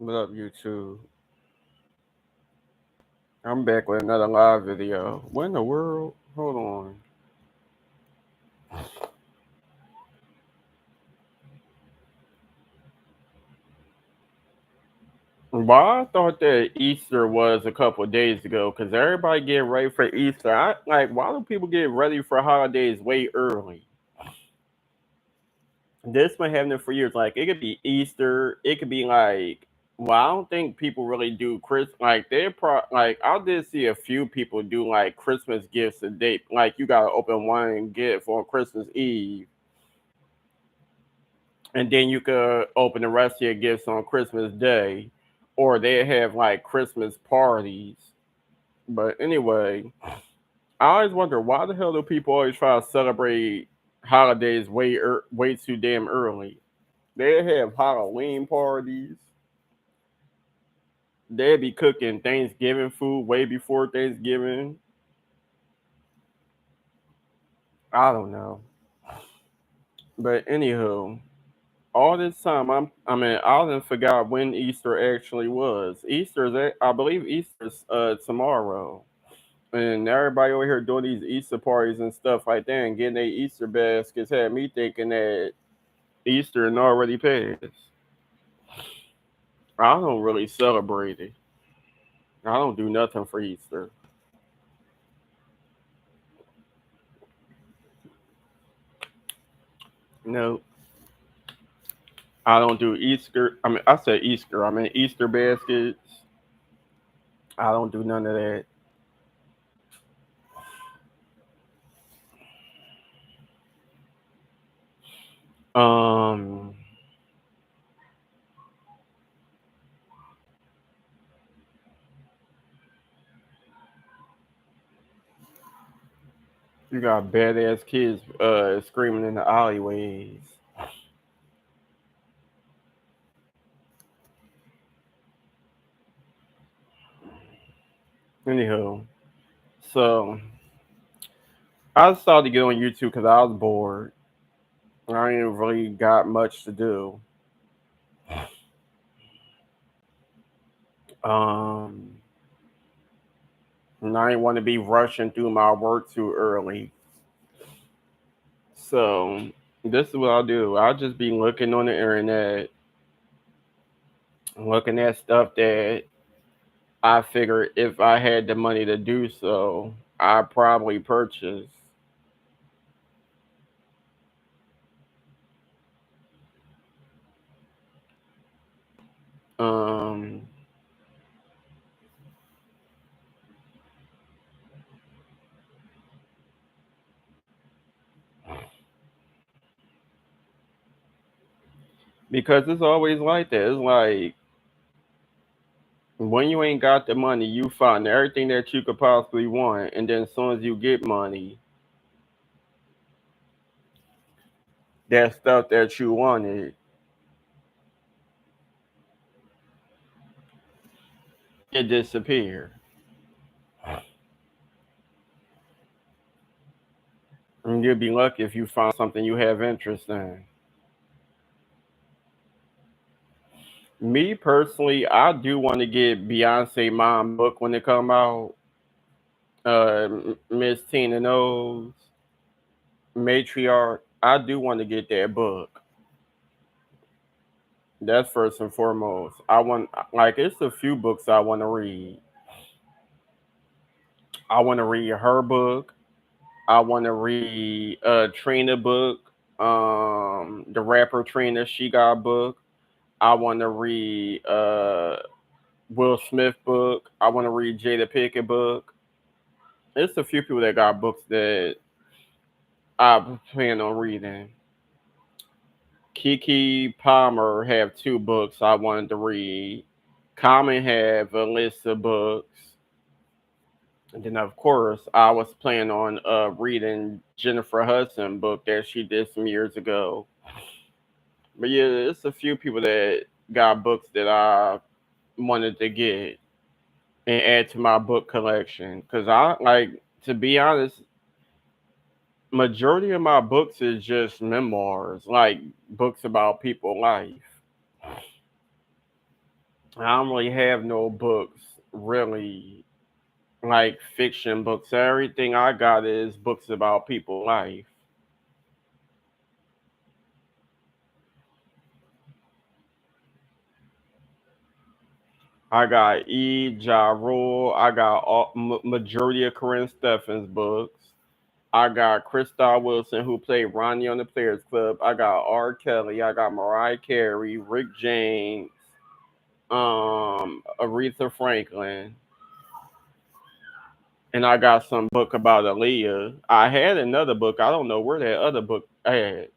What up, YouTube? I'm back with another live video. What in the world? Hold on. Well, I thought that Easter was a couple of days ago because everybody getting ready for Easter. Why do people get ready for holidays way early? This been happening for years. Like, it could be Easter. It could be well, I don't think people really do Chris. I did see a few people do like Christmas gifts a day. Like, you gotta open one gift on Christmas Eve, and then you could open the rest of your gifts on Christmas Day, or they have like Christmas parties. But anyway, I always wonder why the hell do people always try to celebrate holidays way too damn early? They have Halloween parties. They'd be cooking Thanksgiving food way before Thanksgiving. I don't know, but anywho, all this time I didn't forgot when Easter actually was. I believe Easter's tomorrow. And everybody over here doing these Easter parties and stuff like that and getting their Easter baskets had me thinking that Easter had already passed. I don't really celebrate it. I don't do nothing for Easter. No, I don't do Easter. I said Easter. I mean Easter baskets. I don't do none of that. Um, you got badass kids screaming in the alleyways. Anywho, so I started to get on YouTube because I was bored. I ain't really got much to do. Um, and I didn't want to be rushing through my work too early. So this is what I'll do. I'll just be looking on the internet, looking at stuff that I figure if I had the money to do so, I'd probably purchase. Um, because it's always like that. It's like when you ain't got the money, you find everything that you could possibly want, and then as soon as you get money, that stuff that you wanted, it disappeared. And you'll be lucky if you find something you have interest in. Me personally, I do want to get Beyonce mom book when it come out. Miss Tina Knows, Matriarch. I do want to get that book. That's first and foremost. It's a few books I want to read. I want to read her book. I want to read Trina book. The rapper Trina, she got a book. I want to read Will Smith book. I want to read Jada Pickett book. It's a few people that got books that I plan on reading. Kiki Palmer have two books I wanted to read. Common have a list of books. And then of course I was planning on reading Jennifer Hudson book that she did some years ago. But yeah, it's a few people that got books that I wanted to get and add to my book collection. Cause I like to be honest, majority of my books is just memoirs, like books about people life. I don't really have no books, really, like fiction books. Everything I got is books about people's life. I got Ja Rule. I got majority of Corinne Steffens books. I got Christoph Wilson, who played Ronnie on the Players Club. I got R. Kelly. I got Mariah Carey, Rick James, Aretha Franklin, and I got some book about Aaliyah. I had another book. I don't know where that other book I had,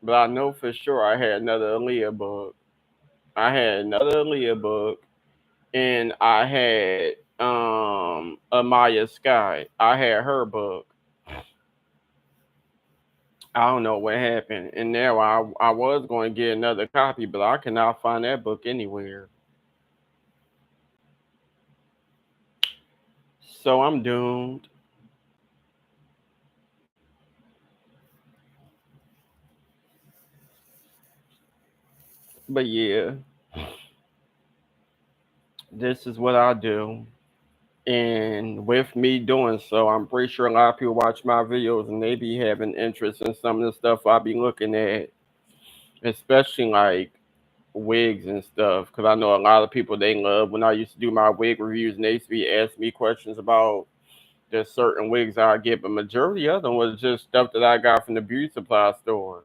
but I know for sure I had another Aaliyah book. I had another Aaliyah book, and I had Amaya Sky. I had her book. I don't know what happened, and now I was going to get another copy, but I cannot find that book anywhere. So I'm doomed. But yeah, this is what I do. And with me doing so, I'm pretty sure a lot of people watch my videos and they be having interest in some of the stuff I be looking at, especially like wigs and stuff. Because I know a lot of people they love when I used to do my wig reviews and they used to be asking me questions about there's certain wigs I get, but majority of them was just stuff that I got from the beauty supply store.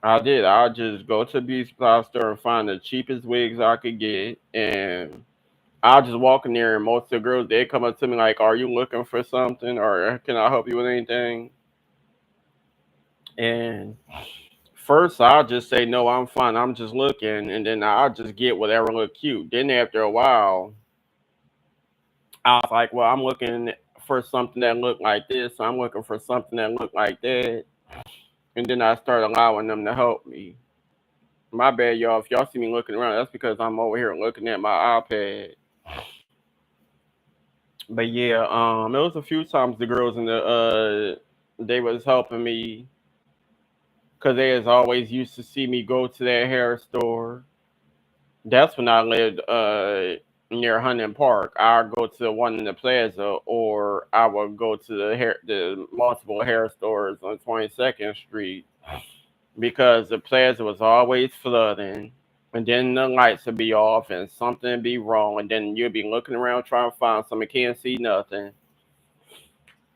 I did. I just go to the beauty supply store and find the cheapest wigs I could get, and I'll just walk in there, and most of the girls they come up to me like, "Are you looking for something, or can I help you with anything?" And first, I'll just say, "No, I'm fine. I'm just looking," and then I'll just get whatever look cute. Then after a while, I was like, "Well, I'm looking for something that look like this. So I'm looking for something that look like that." And then I start allowing them to help me. My bad, y'all. If y'all see me looking around, that's because I'm over here looking at my iPad. But yeah, it was a few times the girls in they was helping me because they was always used to see me go to that hair store. That's when I lived near Hunting Park. I'd go to the one in the plaza, or I would go to the multiple hair stores on 22nd Street because the plaza was always flooding. And then the lights would be off and something would be wrong. And then you'd be looking around trying to find something, can't see nothing.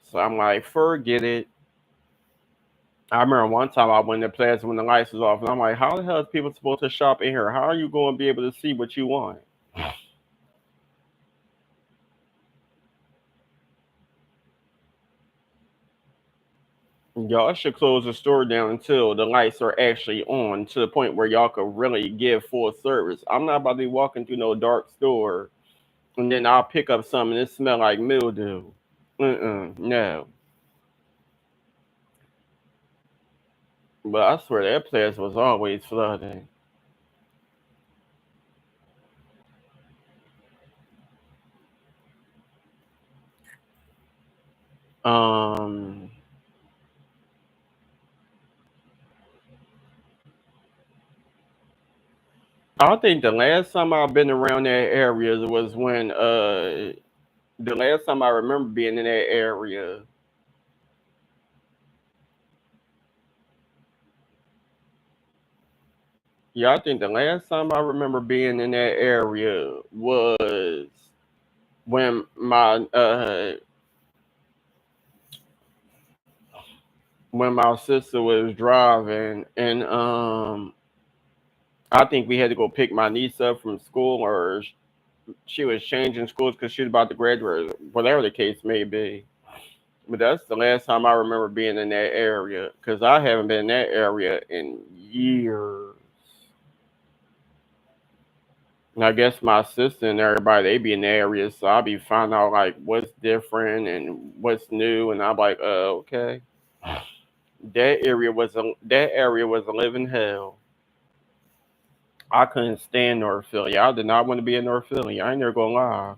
So I'm like, forget it. I remember one time I went to the plaza when the lights was off, and I'm like, how the hell is people supposed to shop in here? How are you going to be able to see what you want? Y'all should close the store down until the lights are actually on to the point where y'all could really give full service. I'm not about to be walking through no dark store and then I'll pick up something and it smell like mildew. No. But I swear that place was always flooding. Um, I think the last time I've been around that area was when the last time I remember being in that area. Yeah, I think the last time I remember being in that area was when my sister was driving and I think we had to go pick my niece up from school or she was changing schools because she was about to graduate, whatever the case may be. But that's the last time I remember being in that area because I haven't been in that area in years. And I guess my sister and everybody they be in the area, so I'll be finding out like what's different and what's new, and I'm like, okay. That area was a living hell. I couldn't stand North Philly. I did not want to be in North Philly. I ain't never gonna lie.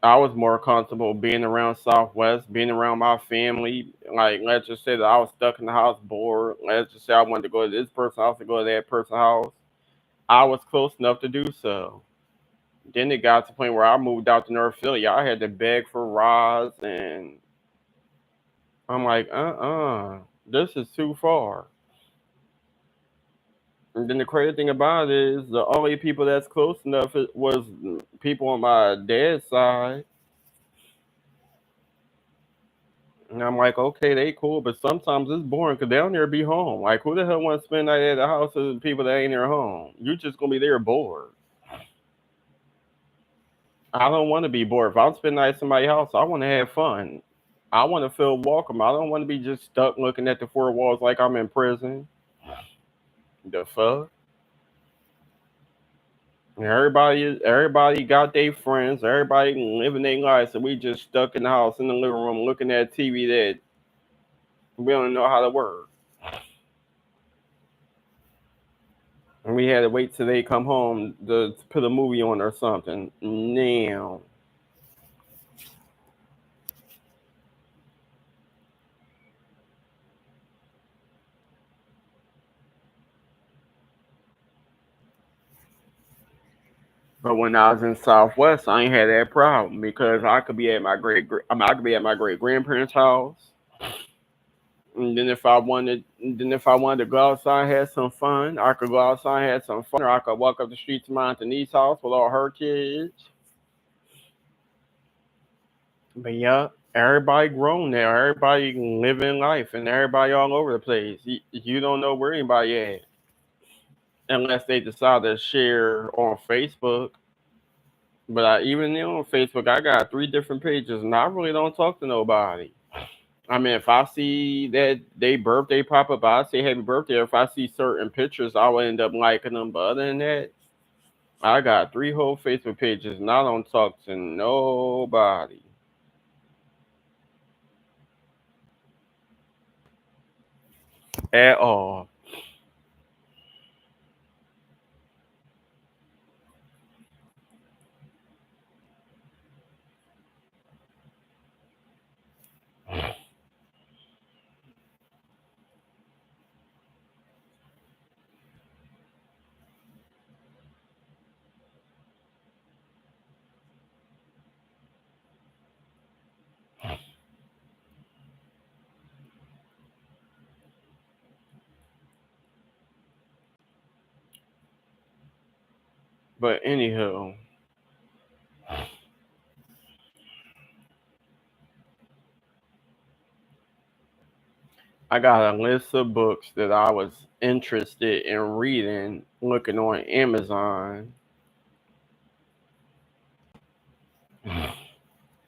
I was more comfortable being around Southwest, being around my family. Like, let's just say that I was stuck in the house bored. Let's just say I wanted to go to this person's house to go to that person's house. I was close enough to do so. Then it got to the point where I moved out to North Philly. I had to beg for rides, and I'm like, this is too far. And then the crazy thing about it is the only people that's close enough was people on my dad's side. And I'm like, okay, they cool, but sometimes it's boring because they don't never be home. Like, who the hell wants to spend the night at the house of people that ain't their home? You just gonna be there bored. I don't want to be bored. If I'm spending the night at somebody's house, I want to have fun. I want to feel welcome. I don't want to be just stuck looking at the four walls like I'm in prison. The fuck? Everybody got their friends. Everybody living their lives, and we just stuck in the house in the living room looking at TV that we don't know how to work. And we had to wait till they come home to put a movie on or something. Now, but when I was in Southwest, I ain't had that problem because I could be at I could be at my great grandparents' house. And then if I wanted to go outside, and have some fun, I could go outside, and have some fun, or I could walk up the street to my aunt Denise's house with all her kids. But yeah, everybody grown now. Everybody living life, and everybody all over the place. You don't know where anybody at unless they decide to share on Facebook. But even on Facebook, I got three different pages, and I really don't talk to nobody. I mean, if I see that they birthday pop up, I say happy birthday. If I see certain pictures, I will end up liking them. But other than that, I got three whole Facebook pages, and I don't talk to nobody at all. But anywho, I got a list of books that I was interested in reading, looking on Amazon.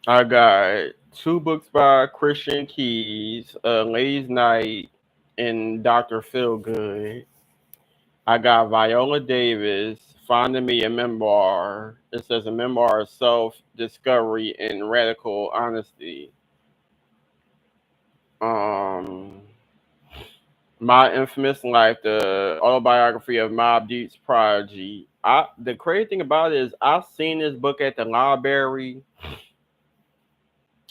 I got two books by Christian Keys, Ladies Night and Dr. Feelgood. I got Viola Davis, Finding Me a Memoir. It says a memoir of self discovery and radical honesty. Um, My Infamous Life, the autobiography of Mobb Deep's prodigy. The crazy thing about it is I seen this book at the library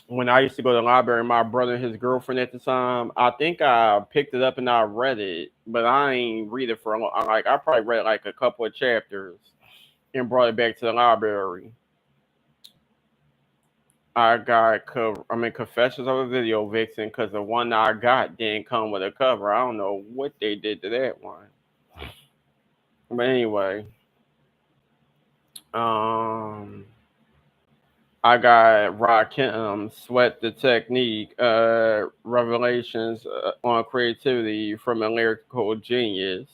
when I used to go to the library. My brother and his girlfriend at the time. I think I picked it up and I read it, but I ain't read it for a long. I probably read like a couple of chapters and brought it back to the library. I mean, Confessions of a Video Vixen, because the one I got didn't come with a cover. I don't know what they did to that one. But anyway, um, I got Rakim, Sweat the Technique, Revelations on Creativity from a Lyrical Genius.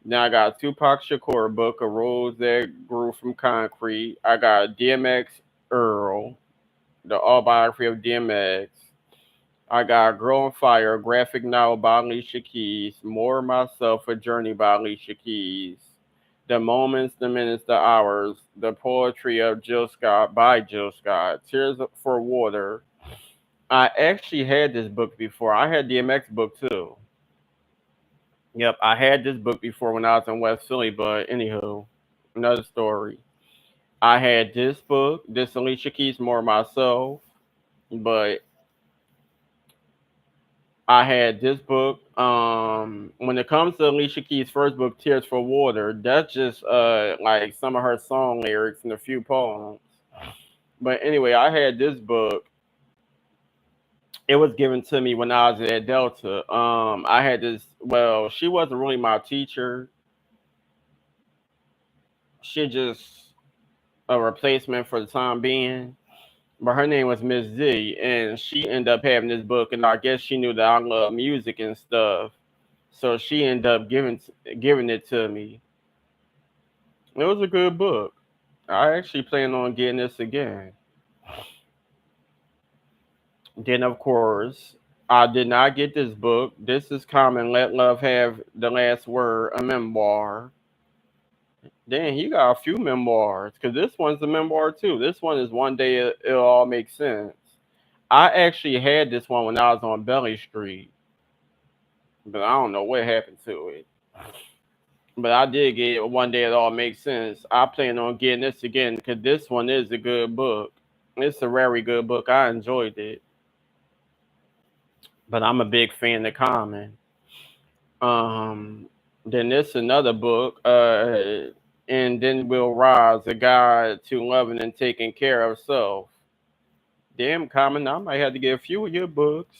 Now I got Tupac Shakur book, A Rose That Grew from Concrete. I got DMX Earl, the autobiography of DMX. I got Girl on Fire, a graphic novel by Alicia Keys. More Myself, a journey by Alicia Keys. The Moments, the Minutes, the Hours. The Poetry of Jill Scott by Jill Scott. Tears for Water. I actually had this book before. I had DMX book too. Yep, I had this book before when I was in West Philly, but anywho, another story. I had this book, this Alicia Keys More Myself, but I had this book. When it comes to Alicia Keys' first book, Tears for Water, that's just like some of her song lyrics and a few poems. But anyway, I had this book. It was given to me when I was at Delta. I had this. Well, she wasn't really my teacher. She just a replacement for the time being. But her name was Miss Z, and she ended up having this book, and I guess she knew that I love music and stuff, so she ended up giving it to me. It was a good book. I actually plan on getting this again. Then, of course, I did not get this book. This is Common Let Love Have the Last Word, a memoir. Then he got a few memoirs, because this one's a memoir too. This one is One Day It'll All Make Sense. I actually had this one when I was on Belly Street, but I don't know what happened to it. But I did get it One Day It All Makes Sense. I plan on getting this again because this one is a good book. It's a very good book. I enjoyed it. But I'm a big fan of Common. Um, then this another book, and Then We'll Rise, a guide to loving and taking care of self. Damn, Common, I might have to get a few of your books.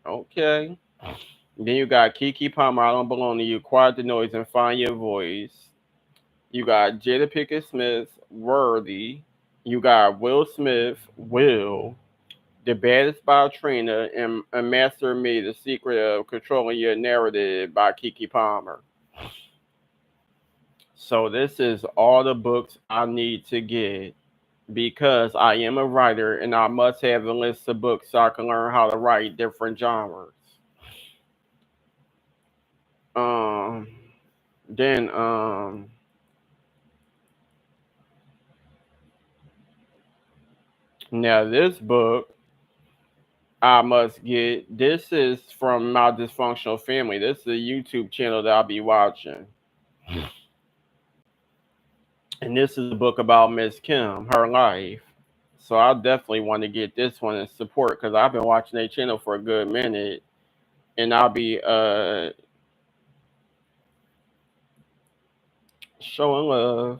Okay. Then you got Kiki Palmer, I Don't Belong to You, Quiet the Noise and Find Your Voice. You got Jada Pickett Smith, Worthy. You got Will Smith, Will. The Baddest by Trina, and Master Me, The Secret of Controlling Your Narrative by Kiki Palmer. So this is all the books I need to get because I am a writer and I must have a list of books so I can learn how to write different genres. Um, then now this book I must get. This is from My Dysfunctional Family. This is a YouTube channel that I'll be watching. And this is a book about Miss Kim, her life. So I definitely want to get this one and support because I've been watching their channel for a good minute. And I'll be showing love.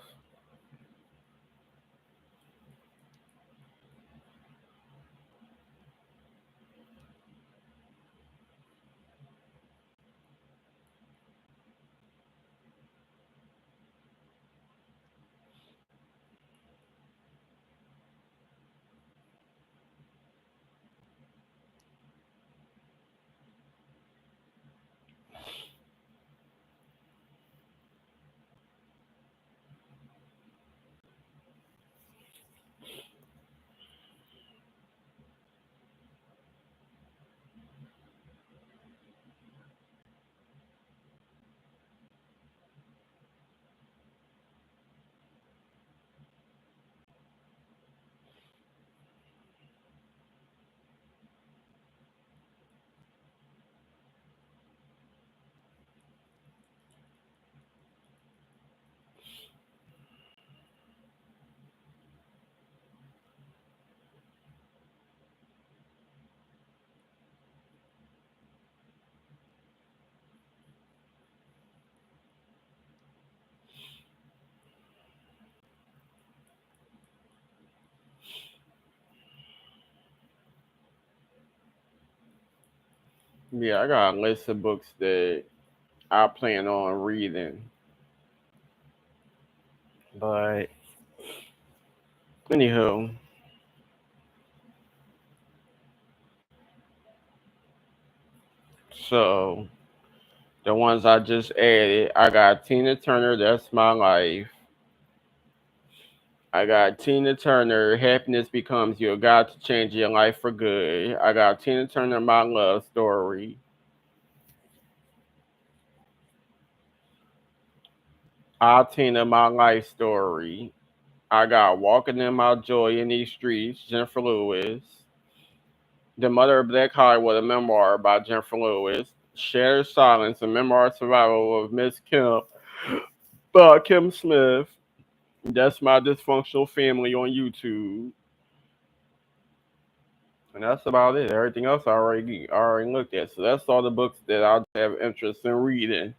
Yeah, I got a list of books that I plan on reading. But anywho, so the ones I just added, I got Tina Turner, That's My Life. I got Tina Turner, Happiness Becomes Your Guide to Change Your Life for Good. I got Tina Turner, My Love Story. I Tina, My Life Story. I got Walking in My Joy in These Streets, Jennifer Lewis. The Mother of Black Hollywood, a memoir by Jennifer Lewis. Shattered Silence, a memoir survival of Miss Kim by Kim Smith. That's My Dysfunctional Family on YouTube. And that's about it. Everything else I already looked at. So that's all the books that I have interest in reading.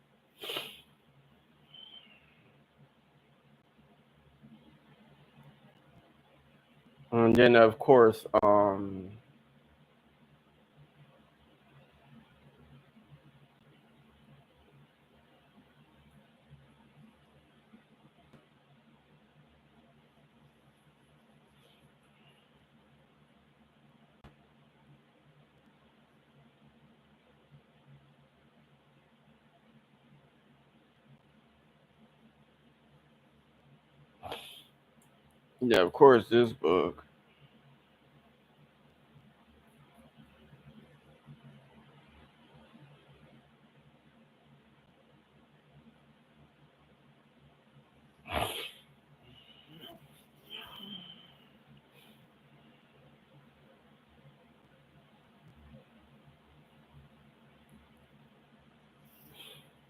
And then of course, yeah, of course, this book.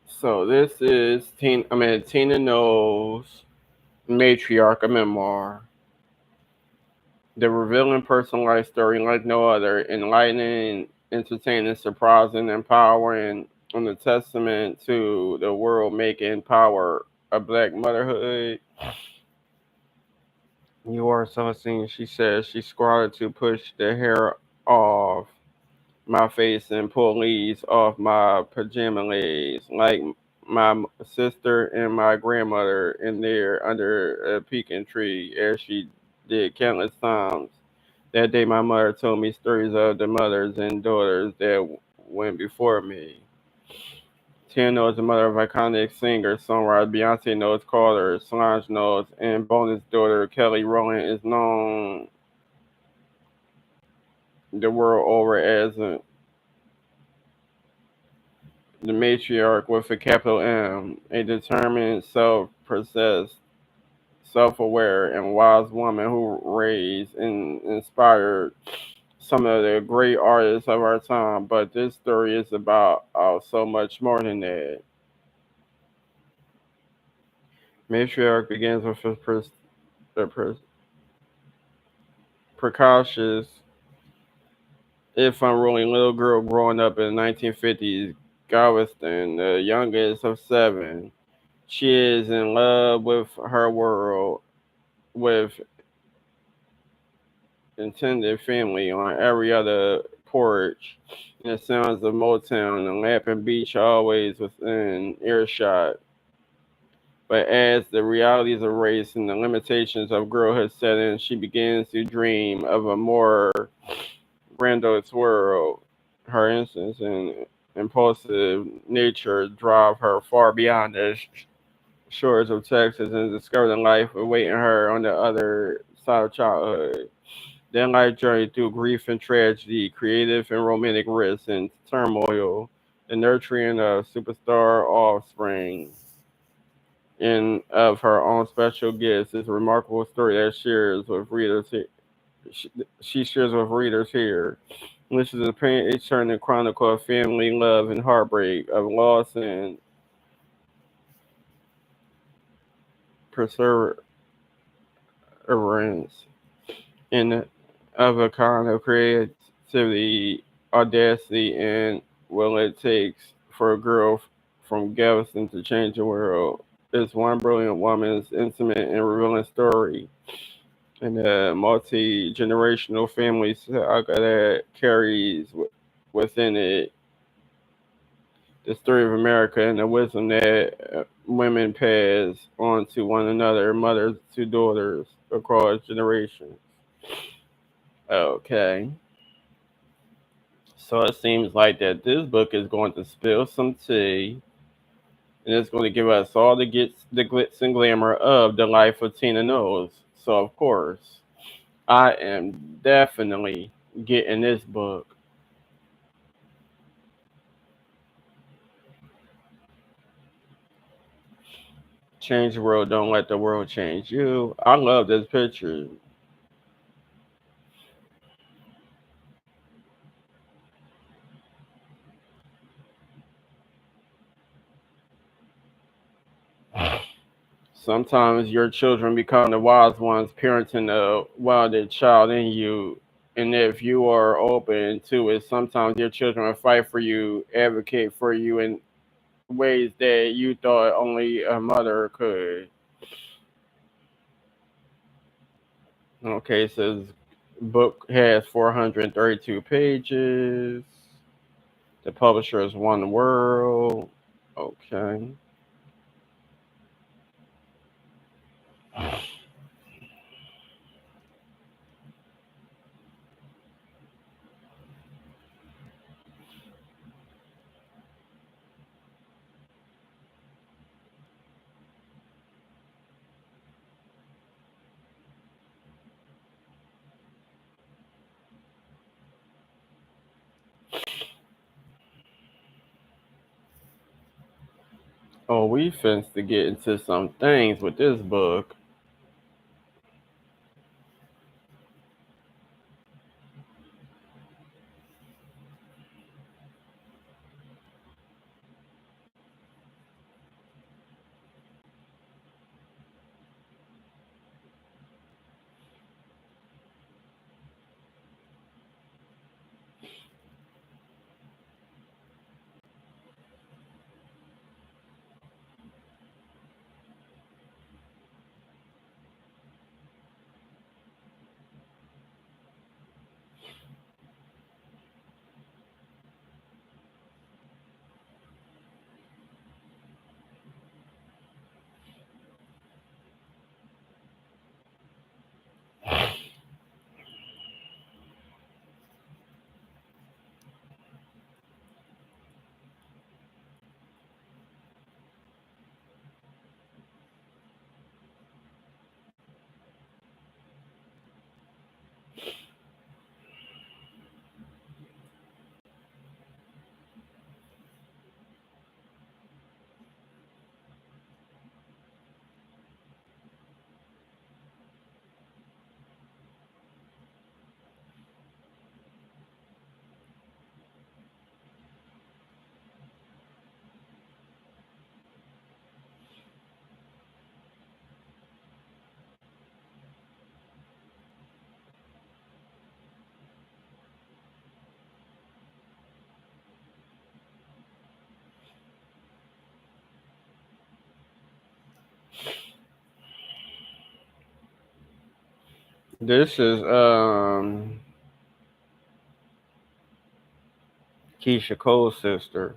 So this is Tina Knowles' Matriarch, a memoir. The revealing personal life story like no other, enlightening, entertaining, surprising, empowering, and a testament to the world making power of black motherhood. You are something, she says. She squatted to push the hair off my face and pull leaves off my pajama legs, like my sister and my grandmother in there under a pecan tree, as she did countless times. That day, my mother told me stories of the mothers and daughters that went before me. Tina Knowles, the mother of iconic singer songwriter Beyonce Knowles Carter, Solange Knowles, and bonus daughter Kelly Rowland is known the world over as the matriarch with a capital M, a determined, self-possessed, self-aware, and wise woman who raised and inspired some of the great artists of our time. But this story is about so much more than that. Matriarch begins with a precocious, if unruly little girl growing up in the 1950s Galveston, the youngest of seven. She is in love with her world, with intended family on every other porch, and the sounds of Motown and Lamping Beach are always within earshot. But as the realities of race and the limitations of girlhood set in, she begins to dream of a more grandiose world. Her innocence and impulsive nature drive her far beyond the shores of Texas and discover the life awaiting her on the other side of childhood. Their life journey through grief and tragedy, creative and romantic risks and turmoil, the nurturing of superstar offspring, and of her own special gifts is a remarkable story that shares with readers. She, she shares with readers here. This is a pain turning chronicle of family, love, and heartbreak, of loss and perseverance, and of a kind of creativity, audacity, and what it takes for a girl from Galveston to change the world. It's one brilliant woman's intimate and revealing story, and a multi generational family saga that carries within it the story of America and the wisdom that women pass on to one another, mothers to daughters across generations. Okay. So it seems like that this book is going to spill some tea, and it's going to give us all the glitz and glamour of the life of Tina Knowles. So of course, I am definitely getting this book. Change the world, don't let the world change you. I love this picture. Sometimes your children become the wise ones, parenting the wildest child in you. And if you are open to it, sometimes your children will fight for you, advocate for you in ways that you thought only a mother could. Okay, it says book has 432 pages. The publisher is One World. Okay. Oh, we finna to get into some things with this book. This is Keisha Cole's sister.